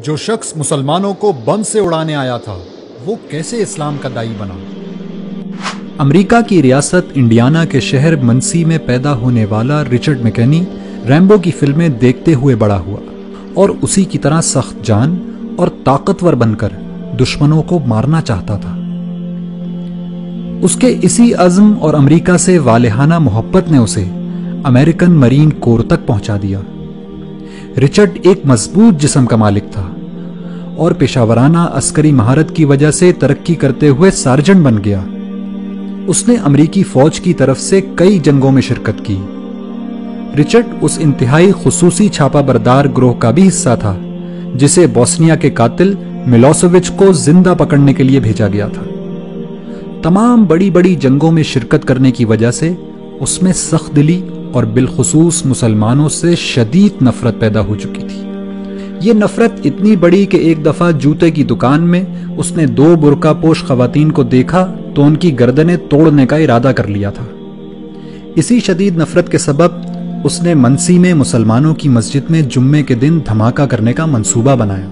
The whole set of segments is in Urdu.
جو شخص مسلمانوں کو بم سے اڑانے آیا تھا وہ کیسے اسلام کا داعی بنا؟ امریکہ کی ریاست انڈیانا کے شہر منسی میں پیدا ہونے والا رچرڈ میکنی ریمبو کی فلمیں دیکھتے ہوئے بڑا ہوا اور اسی کی طرح سخت جان اور طاقتور بن کر دشمنوں کو مارنا چاہتا تھا۔ اس کے اسی عزم اور امریکہ سے والہانہ محبت نے اسے امریکن مرین کور تک پہنچا دیا۔ رچرڈ ایک مضبوط جسم کا مالک تھا اور پیشہ ورانہ عسکری مہارت کی وجہ سے ترقی کرتے ہوئے سارجنٹ بن گیا۔ اس نے امریکی فوج کی طرف سے کئی جنگوں میں شرکت کی۔ رچرڈ اس انتہائی خصوصی چھاپا بردار گروہ کا بھی حصہ تھا جسے بوسنیا کے قاتل ملوسیوچ کو زندہ پکڑنے کے لیے بھیجا گیا تھا۔ تمام بڑی بڑی جنگوں میں شرکت کرنے کی وجہ سے اس میں سخت دلی اور بالخصوص مسلمانوں سے شدید نفرت پیدا ہو چکی تھی۔ یہ نفرت اتنی بڑی کہ ایک دفعہ جوتے کی دکان میں اس نے 2 برقع پوش خواتین کو دیکھا تو ان کی گردنیں توڑنے کا ارادہ کر لیا تھا۔ اسی شدید نفرت کے سبب اس نے منسی میں مسلمانوں کی مسجد میں جمعے کے دن دھماکہ کرنے کا منصوبہ بنایا۔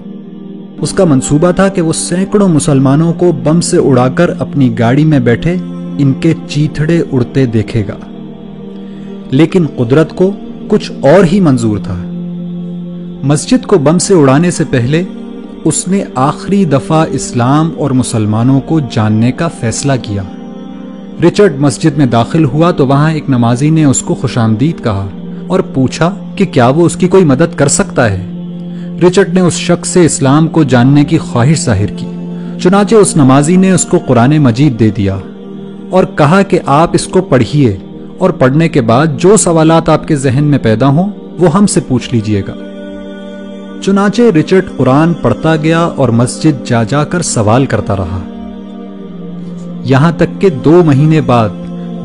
اس کا منصوبہ تھا کہ وہ سینکڑوں مسلمانوں کو بم سے اڑا کر اپنی گاڑی میں بیٹھے ان کے چیتھڑے اڑتے دیکھے گا، لیکن قدرت کو کچھ اور ہی منظور تھا۔ مسجد کو بم سے اڑانے سے پہلے اس نے آخری دفعہ اسلام اور مسلمانوں کو جاننے کا فیصلہ کیا۔ رچرڈ مسجد میں داخل ہوا تو وہاں ایک نمازی نے اس کو خوش آمدید کہا اور پوچھا کہ کیا وہ اس کی کوئی مدد کر سکتا ہے۔ رچرڈ نے اس شخص سے اسلام کو جاننے کی خواہش ظاہر کی، چنانچہ اس نمازی نے اس کو قرآن مجید دے دیا اور کہا کہ آپ اس کو پڑھیے اور پڑھنے کے بعد جو سوالات آپ کے ذہن میں پیدا ہوں وہ ہم سے پوچھ لیجئے گا۔ چنانچہ رچرڈ قرآن پڑھتا گیا اور مسجد جا جا کر سوال کرتا رہا، یہاں تک کہ 2 مہینے بعد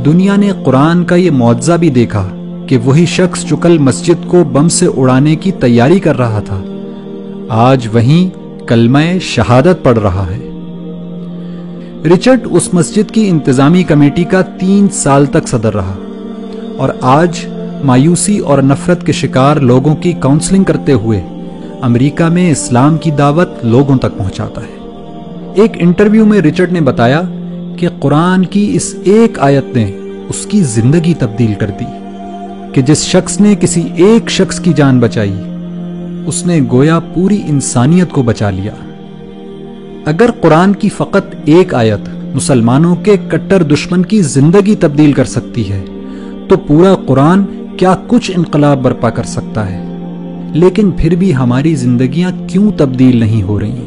دنیا نے قرآن کا یہ معجزہ بھی دیکھا کہ وہی شخص جو کل مسجد کو بم سے اڑانے کی تیاری کر رہا تھا آج وہیں کلمہ شہادت پڑھ رہا ہے۔ رچرڈ اس مسجد کی انتظامی کمیٹی کا 3 سال تک صدر رہا اور آج مایوسی اور نفرت کے شکار لوگوں کی کاؤنسلنگ کرتے ہوئے امریکہ میں اسلام کی دعوت لوگوں تک پہنچاتا ہے۔ ایک انٹرویو میں رچرڈ نے بتایا کہ قرآن کی اس ایک آیت نے اس کی زندگی تبدیل کر دی کہ جس شخص نے کسی ایک شخص کی جان بچائی اس نے گویا پوری انسانیت کو بچا لیا۔ اگر قرآن کی فقط ایک آیت مسلمانوں کے کٹر دشمن کی زندگی تبدیل کر سکتی ہے تو پورا قرآن کیا کچھ انقلاب برپا کر سکتا ہے۔ لیکن پھر بھی ہماری زندگیاں کیوں تبدیل نہیں ہو رہی؟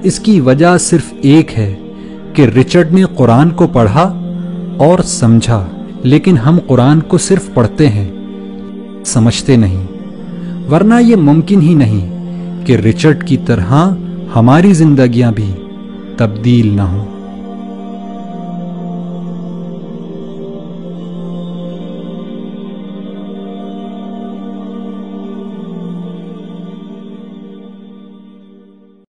اس کی وجہ صرف ایک ہے کہ رچرڈ نے قرآن کو پڑھا اور سمجھا، لیکن ہم قرآن کو صرف پڑھتے ہیں، سمجھتے نہیں، ورنہ یہ ممکن ہی نہیں کہ رچرڈ کی طرح ہماری زندگیاں بھی تبدیل نہ ہوں۔